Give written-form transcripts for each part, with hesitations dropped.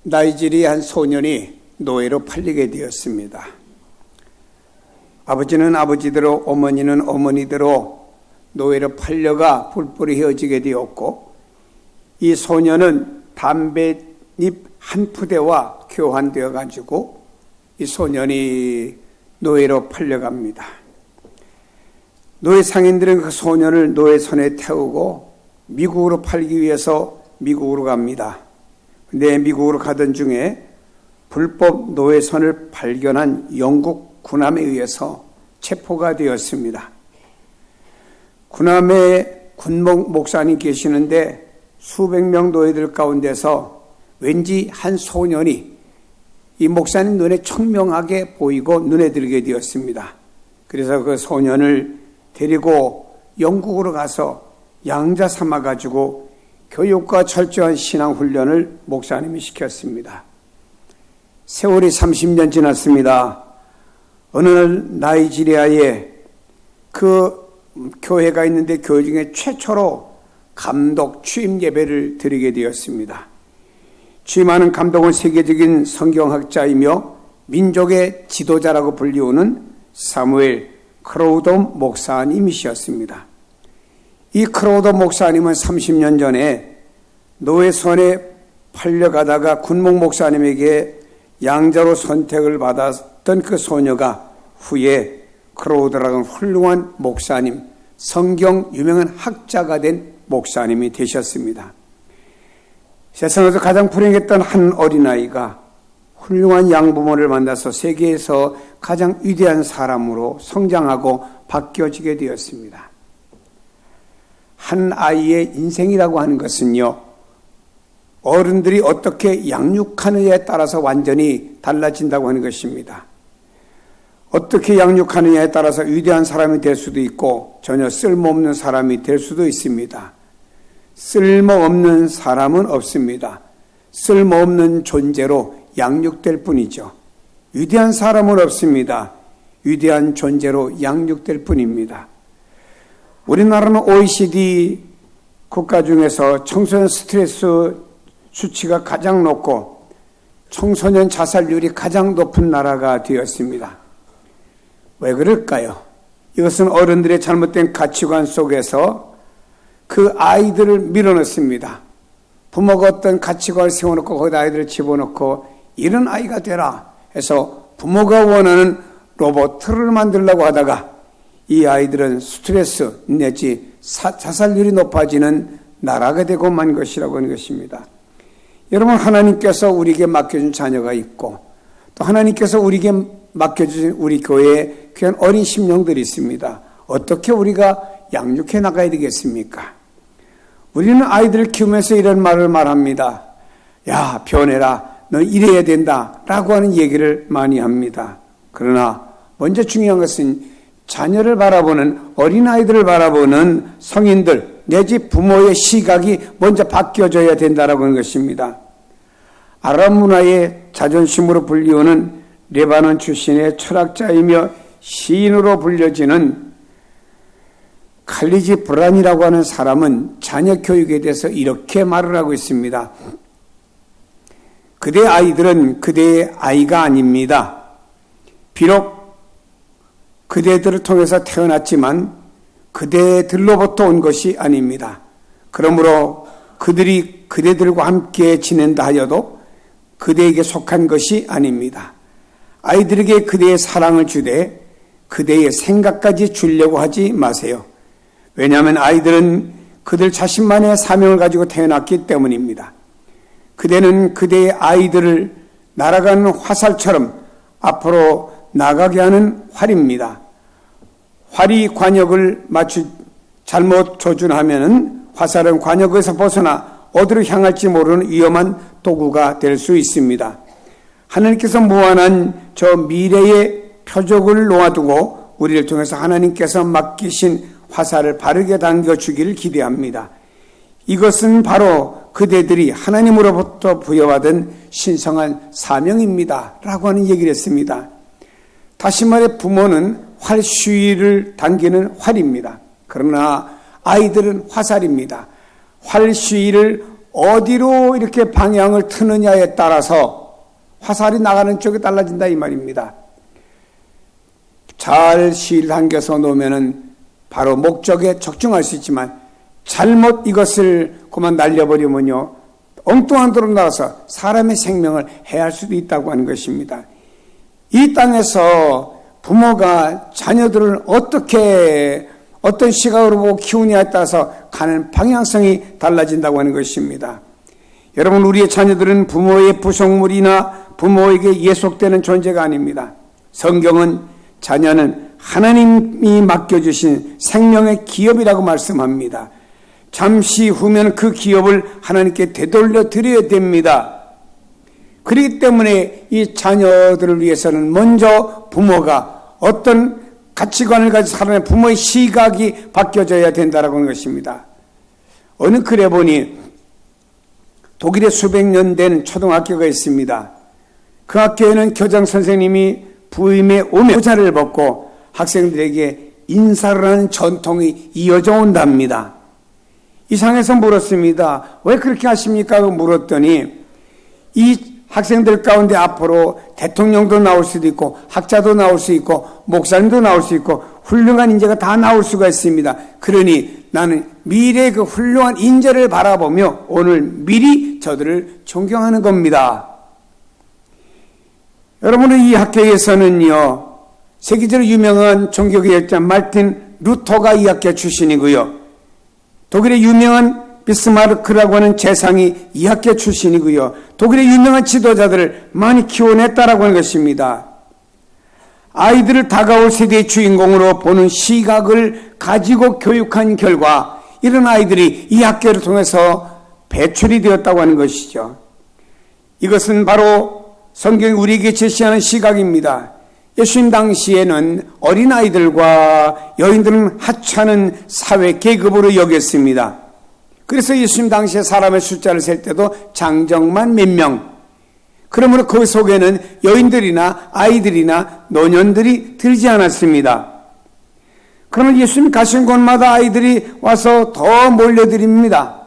나이지리아 한 소년이 노예로 팔리게 되었습니다. 아버지는 아버지대로, 어머니는 어머니대로 노예로 팔려가 뿔뿔이 헤어지게 되었고, 이 소년은 담뱃잎 한 푸대와 교환되어 가지고 이 소년이 노예로 팔려갑니다. 노예 상인들은 그 소년을 노예선에 태우고 미국으로 팔기 위해서 미국으로 갑니다. 근데 미국으로 가던 중에 불법 노예선을 발견한 영국 군함에 의해서 체포가 되었습니다. 군함에 군목 목사님 계시는데 수백 명 노예들 가운데서 왠지 한 소년이 이 목사님 눈에 청명하게 보이고 눈에 들게 되었습니다. 그래서 그 소년을 데리고 영국으로 가서 양자 삼아가지고 교육과 철저한 신앙훈련을 목사님이 시켰습니다. 세월이 30년 지났습니다. 어느 날 나이지리아에 그 교회가 있는데 교회 중에 최초로 감독 취임 예배를 드리게 되었습니다. 취임하는 감독은 세계적인 성경학자이며 민족의 지도자라고 불리우는 사무엘 크로우도 목사님이셨습니다. 이 크로우도 목사님은 30년 전에 노예선에 팔려가다가 군목 목사님에게 양자로 선택을 받았던 그 소녀가 후에 크로우도라는 훌륭한 목사님, 성경 유명한 학자가 된 목사님이 되셨습니다. 세상에서 가장 불행했던 한 어린아이가 훌륭한 양부모를 만나서 세계에서 가장 위대한 사람으로 성장하고 바뀌어지게 되었습니다. 한 아이의 인생이라고 하는 것은요, 어른들이 어떻게 양육하느냐에 따라서 완전히 달라진다고 하는 것입니다. 어떻게 양육하느냐에 따라서 위대한 사람이 될 수도 있고 전혀 쓸모없는 사람이 될 수도 있습니다. 쓸모없는 사람은 없습니다. 쓸모없는 존재로 양육될 뿐이죠. 위대한 사람은 없습니다. 위대한 존재로 양육될 뿐입니다. 우리나라는 OECD 국가 중에서 청소년 스트레스 수치가 가장 높고 청소년 자살률이 가장 높은 나라가 되었습니다. 왜 그럴까요? 이것은 어른들의 잘못된 가치관 속에서 그 아이들을 밀어넣습니다. 부모가 어떤 가치관을 세워놓고 거기다 아이들을 집어넣고 이런 아이가 되라 해서 부모가 원하는 로봇을 만들려고 하다가 이 아이들은 스트레스 내지 자살률이 높아지는 나라가 되고 만 것이라고 하는 것입니다. 여러분, 하나님께서 우리에게 맡겨준 자녀가 있고 또 하나님께서 우리에게 맡겨주신 우리 교회에 귀한 어린 심령들이 있습니다. 어떻게 우리가 양육해 나가야 되겠습니까? 우리는 아이들을 키우면서 이런 말을 말합니다. 야, 변해라. 너 이래야 된다. 라고 하는 얘기를 많이 합니다. 그러나 먼저 중요한 것은 자녀를 바라보는, 어린아이들을 바라보는 성인들 내지 부모의 시각이 먼저 바뀌어져야 된다라고 하는 것입니다. 아랍 문화의 자존심으로 불리우는 레바논 출신의 철학자이며 시인으로 불려지는 칼리지 브란이라고 하는 사람은 자녀 교육에 대해서 이렇게 말을 하고 있습니다. 그대의 아이들은 그대의 아이가 아닙니다. 비록 그대들을 통해서 태어났지만 그대들로부터 온 것이 아닙니다. 그러므로 그들이 그대들과 함께 지낸다 하여도 그대에게 속한 것이 아닙니다. 아이들에게 그대의 사랑을 주되 그대의 생각까지 주려고 하지 마세요. 왜냐하면 아이들은 그들 자신만의 사명을 가지고 태어났기 때문입니다. 그대는 그대의 아이들을 날아가는 화살처럼 앞으로 나가게 하는 활입니다. 활이 관역을 잘못 조준하면 화살은 관역에서 벗어나 어디로 향할지 모르는 위험한 도구가 될 수 있습니다. 하나님께서 무한한 저 미래의 표적을 놓아두고 우리를 통해서 하나님께서 맡기신 화살을 바르게 당겨주기를 기대합니다. 이것은 바로 그대들이 하나님으로부터 부여받은 신성한 사명입니다. 라고 하는 얘기를 했습니다. 다시 말해 부모는 활쉬위를 당기는 활입니다. 그러나 아이들은 화살입니다. 활쉬위를 어디로 이렇게 방향을 트느냐에 따라서 화살이 나가는 쪽이 달라진다 이 말입니다. 잘 실 당겨서 놓으면은 바로 목적에 적중할 수 있지만 잘못 이것을 그만 날려버리면요 엉뚱한 도로 나가서 사람의 생명을 해할 수도 있다고 하는 것입니다. 이 땅에서 부모가 자녀들을 어떤 시각으로 보고 키우냐에 따라서 가는 방향성이 달라진다고 하는 것입니다. 여러분, 우리의 자녀들은 부모의 부속물이나 부모에게 예속되는 존재가 아닙니다. 성경은 자녀는 하나님이 맡겨주신 생명의 기업이라고 말씀합니다. 잠시 후면 그 기업을 하나님께 되돌려 드려야 됩니다. 그렇기 때문에 이 자녀들을 위해서는 먼저 부모가 어떤 가치관을 가지고 살아낸 부모의 시각이 바뀌어져야 된다라고 하는 것입니다. 어느 글에 보니 독일에 수백 년 된 초등학교가 있습니다. 그 학교에는 교장 선생님이 부임에 오면 모자를 벗고 학생들에게 인사를 하는 전통이 이어져 온답니다. 이상해서 물었습니다. 왜 그렇게 하십니까? 물었더니 이 학생들 가운데 앞으로 대통령도 나올 수도 있고 학자도 나올 수 있고 목사님도 나올 수 있고 훌륭한 인재가 다 나올 수가 있습니다. 그러니 나는 미래의 그 훌륭한 인재를 바라보며 오늘 미리 저들을 존경하는 겁니다. 여러분은 이 학교에서는요 세계적으로 유명한 종교개혁자 마르틴 루터가 이 학교 출신이고요, 독일의 유명한 비스마르크라고 하는 재상이 이 학교 출신이고요, 독일의 유명한 지도자들을 많이 키워냈다라고 하는 것입니다. 아이들을 다가올 세대의 주인공으로 보는 시각을 가지고 교육한 결과 이런 아이들이 이 학교를 통해서 배출이 되었다고 하는 것이죠. 이것은 바로 성경이 우리에게 제시하는 시각입니다. 예수님 당시에는 어린아이들과 여인들은 하찮은 사회 계급으로 여겼습니다. 그래서 예수님 당시에 사람의 숫자를 셀 때도 장정만 몇 명, 그러므로 그 속에는 여인들이나 아이들이나 노년들이 들지 않았습니다. 그러면 예수님 가신 곳마다 아이들이 와서 더 몰려드립니다.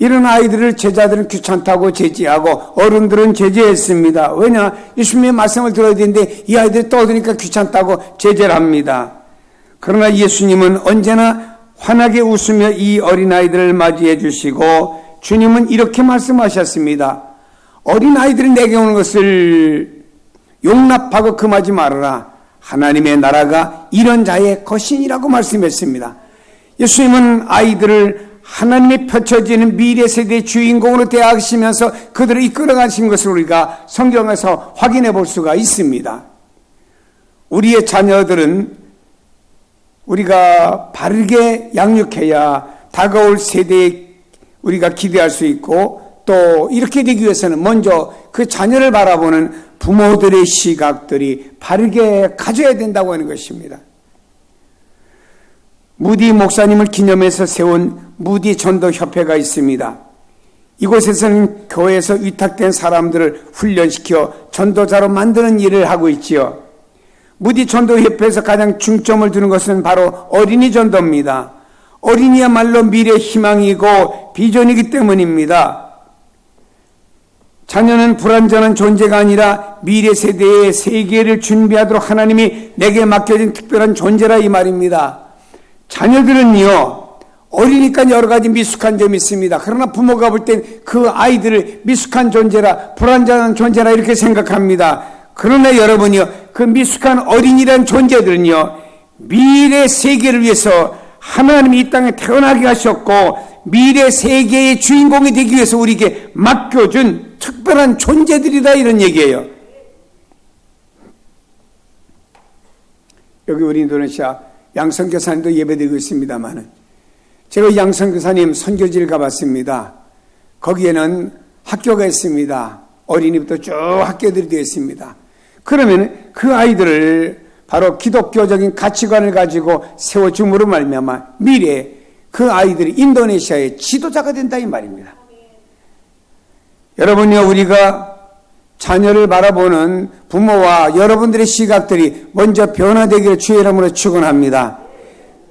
이런 아이들을 제자들은 귀찮다고 제지하고 어른들은 제재했습니다. 왜냐? 예수님의 말씀을 들어야 되는데 이 아이들이 떠드니까 귀찮다고 제재를 합니다. 그러나 예수님은 언제나 환하게 웃으며 이 어린아이들을 맞이해 주시고 주님은 이렇게 말씀하셨습니다. 어린아이들이 내게 오는 것을 용납하고 금하지 말아라. 하나님의 나라가 이런 자의 것이니라고 말씀했습니다. 예수님은 아이들을 하나님이 펼쳐지는 미래 세대의 주인공으로 대하시면서 그들을 이끌어가신 것을 우리가 성경에서 확인해 볼 수가 있습니다. 우리의 자녀들은 우리가 바르게 양육해야 다가올 세대에 우리가 기대할 수 있고, 또 이렇게 되기 위해서는 먼저 그 자녀를 바라보는 부모들의 시각들이 바르게 가져야 된다고 하는 것입니다. 무디 목사님을 기념해서 세운 무디 전도협회가 있습니다. 이곳에서는 교회에서 위탁된 사람들을 훈련시켜 전도자로 만드는 일을 하고 있지요. 무디 전도협회에서 가장 중점을 두는 것은 바로 어린이 전도입니다. 어린이야말로 미래의 희망이고 비전이기 때문입니다. 자녀는 불완전한 존재가 아니라 미래 세대의 세계를 준비하도록 하나님이 내게 맡겨진 특별한 존재라 이 말입니다. 자녀들은요, 어리니까 여러 가지 미숙한 점이 있습니다. 그러나 부모가 볼 땐 그 아이들을 미숙한 존재라, 불완전한 존재라 이렇게 생각합니다. 그러나 여러분이요, 그 미숙한 어린이라는 존재들은요, 미래 세계를 위해서 하나님이 이 땅에 태어나게 하셨고 미래 세계의 주인공이 되기 위해서 우리에게 맡겨준 특별한 존재들이다, 이런 얘기예요. 여기 우리 인도네시아 양성교사님도 예배드리고 있습니다만, 제가 양성교사님 선교지를 가봤습니다. 거기에는 학교가 있습니다. 어린이부터 쭉 학교들이 되어 있습니다. 그러면 그 아이들을 바로 기독교적인 가치관을 가지고 세워줌으로 말미암아 미래에 그 아이들이 인도네시아의 지도자가 된다 이 말입니다. 여러분요, 우리가 자녀를 바라보는 부모와 여러분들의 시각들이 먼저 변화되기를 주의 이름으로 축원합니다.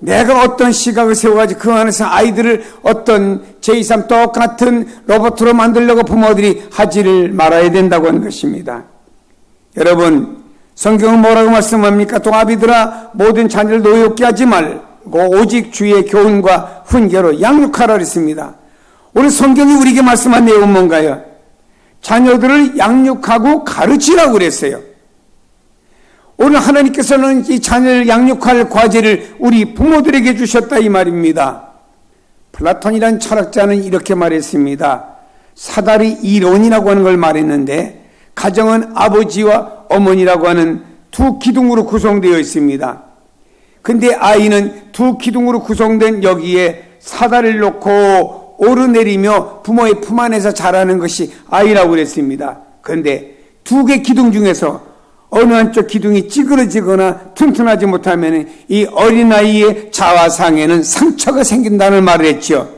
내가 어떤 시각을 세워가지고 그 안에서 아이들을 어떤 제2, 3 똑같은 로봇으로 만들려고 부모들이 하지를 말아야 된다고 하는 것입니다. 여러분, 성경은 뭐라고 말씀합니까? 동아비들아, 모든 자녀를 노엽게 하지 말고 오직 주의 교훈과 훈계로 양육하라 그랬습니다. 오늘 성경이 우리에게 말씀한 내용은 뭔가요? 자녀들을 양육하고 가르치라고 그랬어요. 오늘 하나님께서는 이 자녀를 양육할 과제를 우리 부모들에게 주셨다 이 말입니다. 플라톤이라는 철학자는 이렇게 말했습니다. 사다리 이론이라고 하는 걸 말했는데 가정은 아버지와 어머니라고 하는 두 기둥으로 구성되어 있습니다. 근데 아이는 두 기둥으로 구성된 여기에 사다리를 놓고 오르내리며 부모의 품 안에서 자라는 것이 아이라고 그랬습니다. 그런데 두 개 기둥 중에서 어느 한쪽 기둥이 찌그러지거나 튼튼하지 못하면 이 어린아이의 자아상에는 상처가 생긴다는 말을 했죠.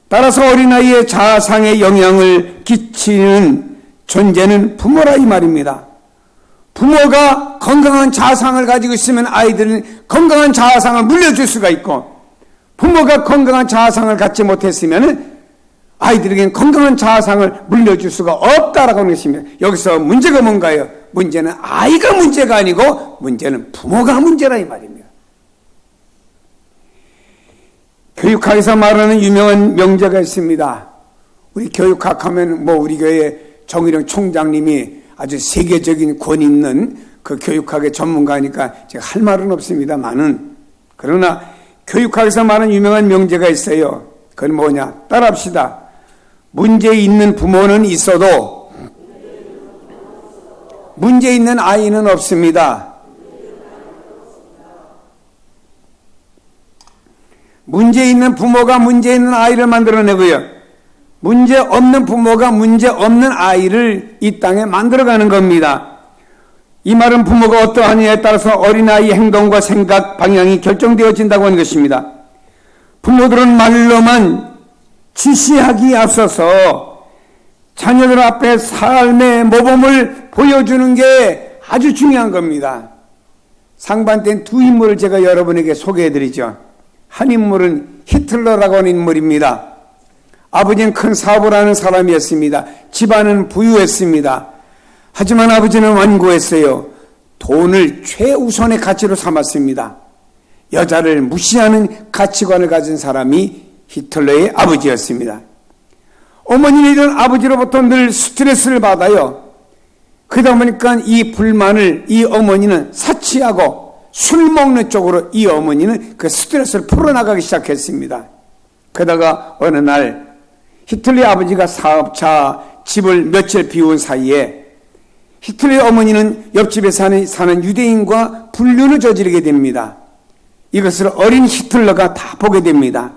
따라서 어린아이의 자아상에 영향을 끼치는 존재는 부모라 이 말입니다. 부모가 건강한 자아상을 가지고 있으면 아이들은 건강한 자아상을 물려줄 수가 있고, 부모가 건강한 자아상을 갖지 못했으면 아이들에게는 건강한 자아상을 물려줄 수가 없다라고 하는 것입니다. 여기서 문제가 뭔가요? 문제는 아이가 문제가 아니고 문제는 부모가 문제라 이 말입니다. 교육학에서 말하는 유명한 명제가 있습니다. 우리 교육학 하면 우리 교회 정일영 총장님이 아주 세계적인 권위 있는 그 교육학의 전문가니까 제가 할 말은 없습니다만은, 그러나 교육학에서 말하는 유명한 명제가 있어요. 그건 뭐냐? 따라합시다. 문제 있는 부모는 있어도 문제 있는 아이는 없습니다. 문제 있는 부모가 문제 있는 아이를 만들어내고요, 문제 없는 부모가 문제 없는 아이를 이 땅에 만들어가는 겁니다. 이 말은 부모가 어떠하느냐에 따라서 어린아이의 행동과 생각 방향이 결정되어진다고 하는 것입니다. 부모들은 말로만 지시하기에 앞서서 자녀들 앞에 삶의 모범을 보여주는 게 아주 중요한 겁니다. 상반된 두 인물을 제가 여러분에게 소개해드리죠. 한 인물은 히틀러라고 하는 인물입니다. 아버지는 큰 사업을 하는 사람이었습니다. 집안은 부유했습니다. 하지만 아버지는 완고했어요. 돈을 최우선의 가치로 삼았습니다. 여자를 무시하는 가치관을 가진 사람이 히틀러의 아버지였습니다. 어머니는 이런 아버지로부터 늘 스트레스를 받아요. 그러다 보니까 이 불만을 이 어머니는 사치하고 술 먹는 쪽으로 이 어머니는 그 스트레스를 풀어나가기 시작했습니다. 그러다가 어느 날 히틀러의 아버지가 사업차 집을 며칠 비운 사이에 히틀러의 어머니는 옆집에 사는 유대인과 불륜을 저지르게 됩니다. 이것을 어린 히틀러가 다 보게 됩니다.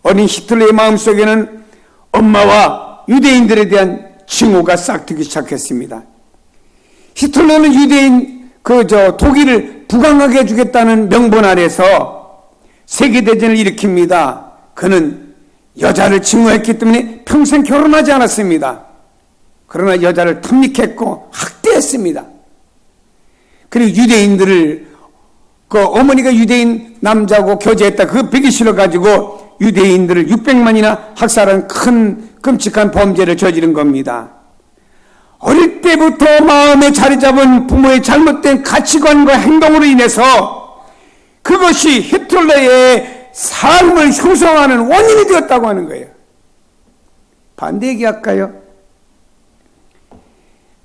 어린 히틀러의 마음속에는 엄마와 유대인들에 대한 징후가 싹트기 시작했습니다. 히틀러는 유대인 독일을 부강하게 해주겠다는 명분 아래서 세계대전을 일으킵니다. 그는 여자를 증오했기 때문에 평생 결혼하지 않았습니다. 그러나 여자를 탐닉했고 학대했습니다. 그리고 유대인들을 어머니가 유대인 남자하고 교제했다 그 배기 싫어가지고 유대인들을 600만이나 학살한 큰 끔찍한 범죄를 저지른 겁니다. 어릴 때부터 마음에 자리 잡은 부모의 잘못된 가치관과 행동으로 인해서 그것이 히틀러의 삶을 형성하는 원인이 되었다고 하는 거예요. 반대 얘기할까요?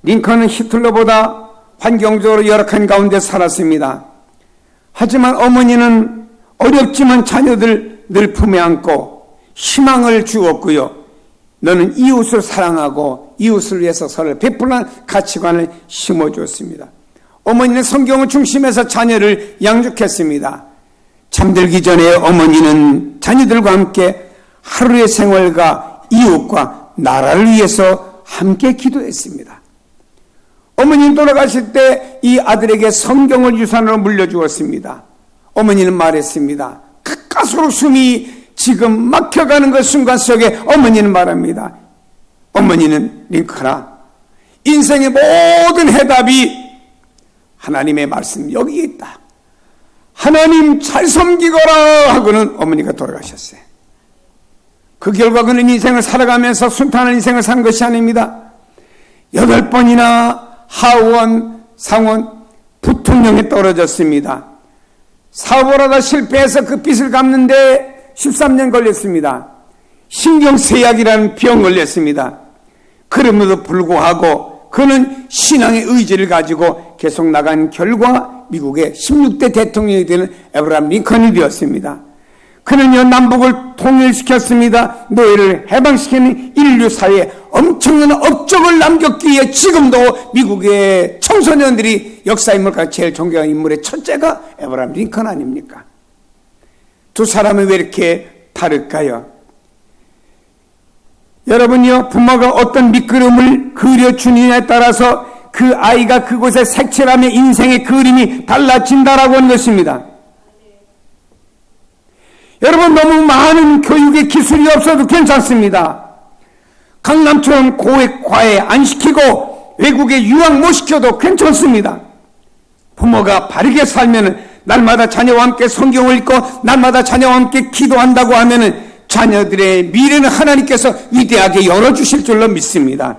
링컨은 히틀러보다 환경적으로 열악한 가운데 살았습니다. 하지만 어머니는 어렵지만 자녀들 늘 품에 안고 희망을 주었고요. 너는 이웃을 사랑하고 이웃을 위해서 서로 베풀는 가치관을 심어주었습니다. 어머니는 성경을 중심해서 자녀를 양육했습니다. 잠들기 전에 어머니는 자녀들과 함께 하루의 생활과 이웃과 나라를 위해서 함께 기도했습니다. 어머니는 돌아가실 때 이 아들에게 성경을 유산으로 물려주었습니다. 어머니는 말했습니다. 가까스로 숨이 지금 막혀가는 그 순간 속에 어머니는 말합니다. 어머니는 링컨아, 인생의 모든 해답이 하나님의 말씀 여기에 있다. 하나님 잘 섬기거라 하고는 어머니가 돌아가셨어요. 그 결과 그는 인생을 살아가면서 순탄한 인생을 산 것이 아닙니다. 8번이나 하원, 상원, 부통령에 떨어졌습니다. 사업을 하다 실패해서 그 빚을 갚는데 13년 걸렸습니다. 신경쇠약이라는 병 걸렸습니다. 그럼에도 불구하고 그는 신앙의 의지를 가지고 계속 나간 결과 미국의 16대 대통령이 되는 에브라함 링컨이 되었습니다. 그는요, 남북을 통일시켰습니다. 노예를 해방시키는 인류 사회에 엄청난 업적을 남겼기에 지금도 미국의 청소년들이 역사 인물과 제일 존경하는 인물의 첫째가 에브라함 링컨 아닙니까? 두 사람은 왜 이렇게 다를까요? 여러분요, 부모가 어떤 밑그림을 그려주느냐에 따라서 그 아이가 그곳에 색칠하며 인생의 그림이 달라진다라고 하는 것입니다. 여러분, 너무 많은 교육의 기술이 없어도 괜찮습니다. 강남처럼 고액 과외 안 시키고 외국에 유학 못 시켜도 괜찮습니다. 부모가 바르게 살면은 날마다 자녀와 함께 성경을 읽고 날마다 자녀와 함께 기도한다고 하면은 자녀들의 미래는 하나님께서 위대하게 열어주실 줄로 믿습니다.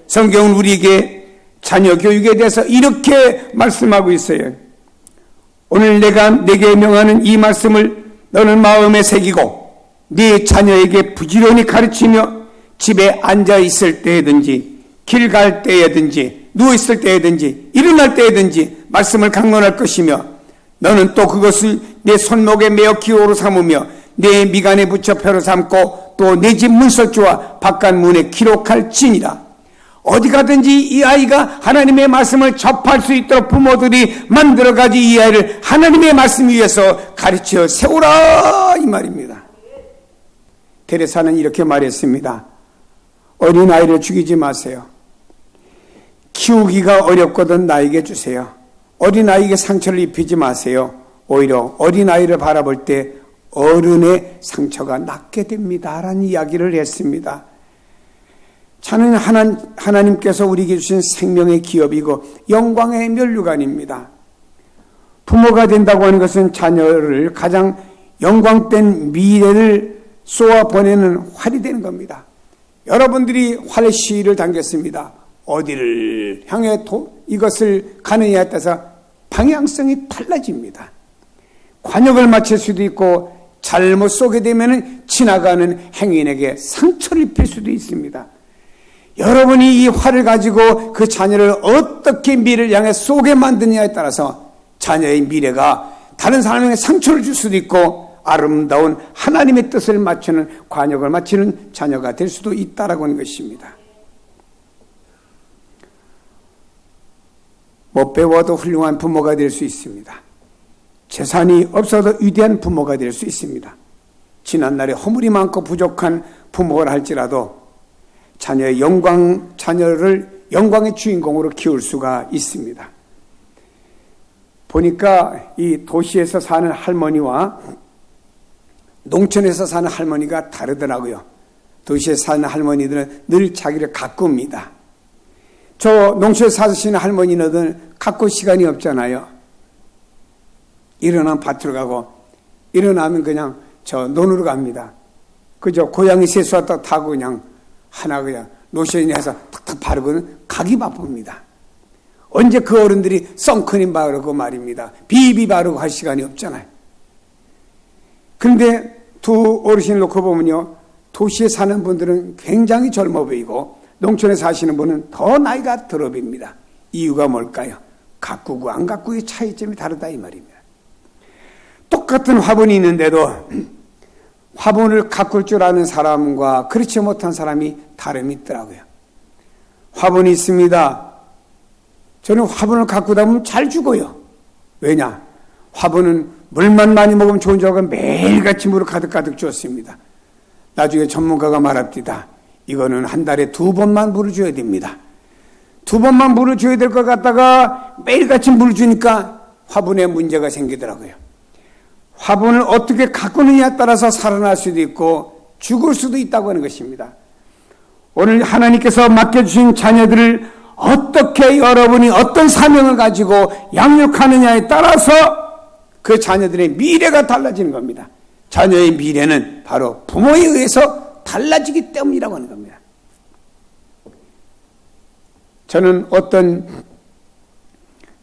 성경은 우리에게 자녀 교육에 대해서 이렇게 말씀하고 있어요. 오늘 내가 내게 명하는 이 말씀을 너는 마음에 새기고 네 자녀에게 부지런히 가르치며 집에 앉아 있을 때든지 길 갈 때든지 누워 있을 때든지 일어날 때든지 말씀을 강론할 것이며 너는 또 그것을 내 손목에 메어 기호로 삼으며 내 미간에 붙여 표로 삼고 또 내 집 문설주와 바깥 문에 기록할지니라. 어디 가든지 이 아이가 하나님의 말씀을 접할 수 있도록 부모들이 만들어가지고 이 아이를 하나님의 말씀 위에서 가르쳐 세우라 이 말입니다. 테레사는 이렇게 말했습니다. 어린아이를 죽이지 마세요. 키우기가 어렵거든 나에게 주세요. 어린아이에게 상처를 입히지 마세요. 오히려 어린아이를 바라볼 때 어른의 상처가 낫게 됩니다 라는 이야기를 했습니다. 자는 하나님께서 우리에게 주신 생명의 기업이고 영광의 면류관입니다. 부모가 된다고 하는 것은 자녀를 가장 영광된 미래를 쏘아 보내는 활이 되는 겁니다. 여러분들이 활시를 당겼습니다. 어디를 향해 이것을 가느냐에 따라서 방향성이 달라집니다. 관역을 맞출 수도 있고 잘못 쏘게 되면 지나가는 행인에게 상처를 입힐 수도 있습니다. 여러분이 이 활을 가지고 그 자녀를 어떻게 미래를 향해 쏘게 만드느냐에 따라서 자녀의 미래가 다른 사람에게 상처를 줄 수도 있고 아름다운 하나님의 뜻을 맞추는 관역을 맞추는 자녀가 될 수도 있다라고 하는 것입니다. 못 배워도 훌륭한 부모가 될 수 있습니다. 재산이 없어도 위대한 부모가 될 수 있습니다. 지난날에 허물이 많고 부족한 부모를 할지라도 자녀를 영광의 주인공으로 키울 수가 있습니다. 보니까 이 도시에서 사는 할머니와 농촌에서 사는 할머니가 다르더라고요. 도시에 사는 할머니들은 늘 자기를 가꿉니다. 저 농촌에 사시는 할머니는 가꿀 시간이 없잖아요. 일어나면 밭으로 가고 일어나면 그냥 저 논으로 갑니다. 그저 고양이 세수하다 타고 그냥 하나 그냥 로션이 해서 탁탁 바르고는 가기 바쁩니다. 언제 그 어른들이 선크림 바르고 말입니다. 비비 바르고 할 시간이 없잖아요. 그런데 두 어르신을 놓고 보면요. 도시에 사는 분들은 굉장히 젊어 보이고 농촌에 사시는 분은 더 나이가 들어 보입니다. 이유가 뭘까요? 가꾸고 안 가꾸고의 차이점이 다르다 이 말입니다. 똑같은 화분이 있는데도 화분을 가꿀 줄 아는 사람과 그렇지 못한 사람이 다름이 있더라고요. 화분이 있습니다. 저는 화분을 가꾸다 보면 잘 죽어요. 왜냐? 화분은 물만 많이 먹으면 좋은 줄 알고 매일같이 물을 가득가득 주었습니다. 나중에 전문가가 말합니다. 이거는 한 달에 2번만 물을 줘야 됩니다. 2번만 물을 줘야 될 것 같다가 매일같이 물을 주니까 화분에 문제가 생기더라고요. 화분을 어떻게 가꾸느냐에 따라서 살아날 수도 있고 죽을 수도 있다고 하는 것입니다. 오늘 하나님께서 맡겨주신 자녀들을 어떻게 여러분이 어떤 사명을 가지고 양육하느냐에 따라서 그 자녀들의 미래가 달라지는 겁니다. 자녀의 미래는 바로 부모에 의해서 달라지기 때문이라고 하는 겁니다. 저는 어떤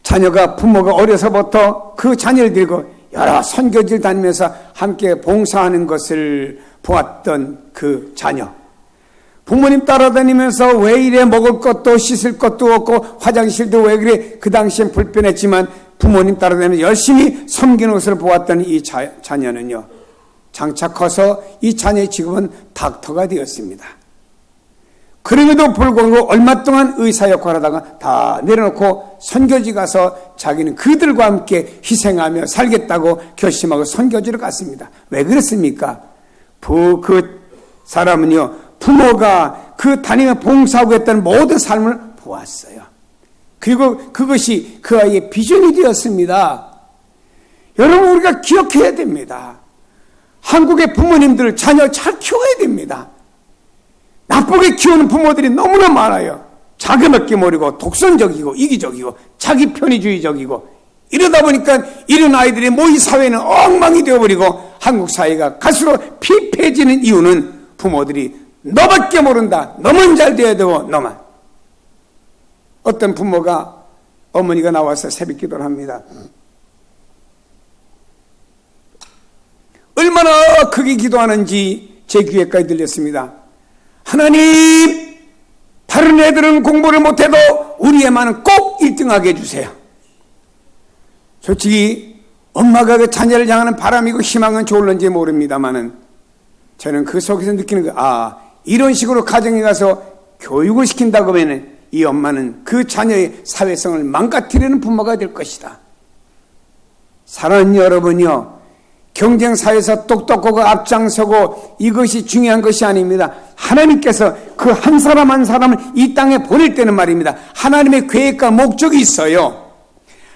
자녀가 부모가 어려서부터 그 자녀를 들고 여러 선교지를 다니면서 함께 봉사하는 것을 보았던 그 자녀, 부모님 따라다니면서 왜 이래 먹을 것도 씻을 것도 없고 화장실도 왜 그래, 그 당시엔 불편했지만 부모님 따라다니면서 열심히 섬기는 것을 보았던 이 자녀는요, 장차 커서 이 자녀의 직업은 닥터가 되었습니다. 그럼에도 불구하고 얼마 동안 의사 역할을 하다가 다 내려놓고 선교지 가서 자기는 그들과 함께 희생하며 살겠다고 결심하고 선교지로 갔습니다. 왜 그랬습니까? 그 사람은요, 부모가 그 다니며 봉사하고 했던 모든 삶을 보았어요. 그리고 그것이 그 아이의 비전이 되었습니다. 여러분, 우리가 기억해야 됩니다. 한국의 부모님들 자녀 잘 키워야 됩니다. 나쁘게 키우는 부모들이 너무나 많아요. 자그맣게 모르고 독선적이고 이기적이고 자기 편의주의적이고, 이러다 보니까 이런 아이들이 모이 사회는 엉망이 되어버리고 한국 사회가 갈수록 피폐해지는 이유는 부모들이 너밖에 모른다, 너만 잘 돼야 되고 너만. 어떤 부모가, 어머니가 나와서 새벽 기도를 합니다. 얼마나 크게 기도하는지 제 귀에까지 들렸습니다. 하나님, 다른 애들은 공부를 못해도 우리 애만은 꼭 1등하게 해주세요. 솔직히 엄마가 그 자녀를 향하는 바람이고 희망은 좋을런지 모릅니다만은 저는 그 속에서 느끼는 거, 이런 식으로 가정에 가서 교육을 시킨다고 하면 이 엄마는 그 자녀의 사회성을 망가뜨리는 부모가 될 것이다. 사랑하는 여러분이요, 경쟁사회에서 똑똑하고 앞장서고 이것이 중요한 것이 아닙니다. 하나님께서 그 한 사람 한 사람을 이 땅에 보낼 때는 말입니다, 하나님의 계획과 목적이 있어요.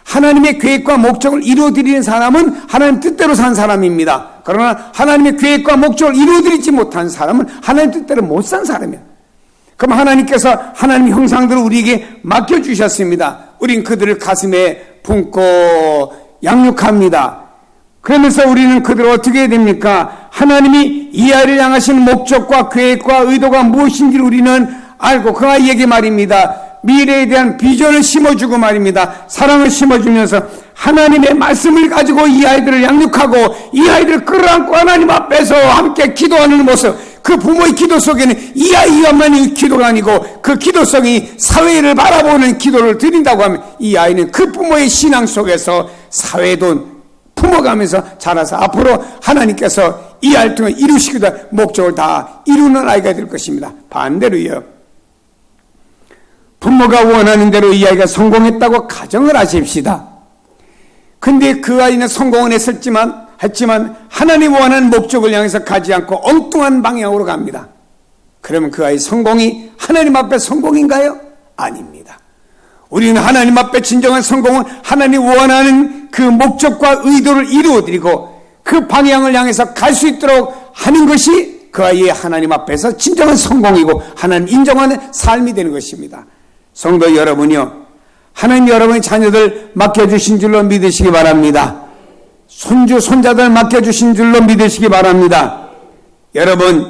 하나님의 계획과 목적을 이루어드리는 사람은 하나님 뜻대로 산 사람입니다. 그러나 하나님의 계획과 목적을 이루어드리지 못한 사람은 하나님 뜻대로 못 산 사람이에요. 그럼 하나님께서 하나님의 형상들을 우리에게 맡겨주셨습니다. 우린 그들을 가슴에 품고 양육합니다. 그러면서 우리는 그들을 어떻게 해야 됩니까? 하나님이 이 아이를 향하신 목적과 계획과 의도가 무엇인지를 우리는 알고 그 아이에게 말입니다, 미래에 대한 비전을 심어주고 말입니다, 사랑을 심어주면서 하나님의 말씀을 가지고 이 아이들을 양육하고 이 아이들을 끌어안고 하나님 앞에서 함께 기도하는 모습, 그 부모의 기도 속에는 이 아이만의 기도가 아니고 그 기도성이 사회를 바라보는 기도를 드린다고 하면 이 아이는 그 부모의 신앙 속에서 사회도 품어가면서 자라서 앞으로 하나님께서 이 아이를 통해 이루시기도 목적을 다 이루는 아이가 될 것입니다. 반대로요, 부모가 원하는 대로 이 아이가 성공했다고 가정을 하십시다. 근데 그 아이는 성공은 했지만 하나님 원하는 목적을 향해서 가지 않고 엉뚱한 방향으로 갑니다. 그러면 그 아이 성공이 하나님 앞에 성공인가요? 아닙니다. 우리는 하나님 앞에 진정한 성공은 하나님 원하는 그 목적과 의도를 이루어드리고 그 방향을 향해서 갈 수 있도록 하는 것이 그 아이의 하나님 앞에서 진정한 성공이고 하나님 인정하는 삶이 되는 것입니다. 성도 여러분이요, 하나님 여러분의 자녀들 맡겨주신 줄로 믿으시기 바랍니다. 손주 손자들 맡겨주신 줄로 믿으시기 바랍니다. 여러분,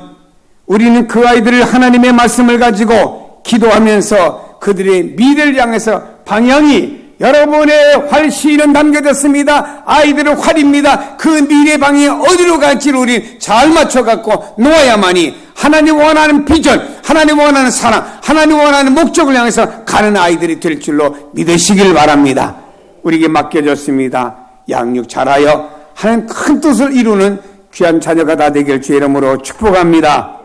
우리는 그 아이들을 하나님의 말씀을 가지고 기도하면서 그들의 미래를 향해서 방향이, 여러분의 활시는 담겨졌습니다. 아이들의 활입니다. 그 미래 방향이 어디로 갈지를 우리 잘 맞춰갖고 놓아야만이 하나님 원하는 비전, 하나님 원하는 사랑, 하나님 원하는 목적을 향해서 가는 아이들이 될 줄로 믿으시길 바랍니다. 우리에게 맡겨졌습니다. 양육 잘하여 하나님 큰 뜻을 이루는 귀한 자녀가 다 되길 주의 이름으로 축복합니다.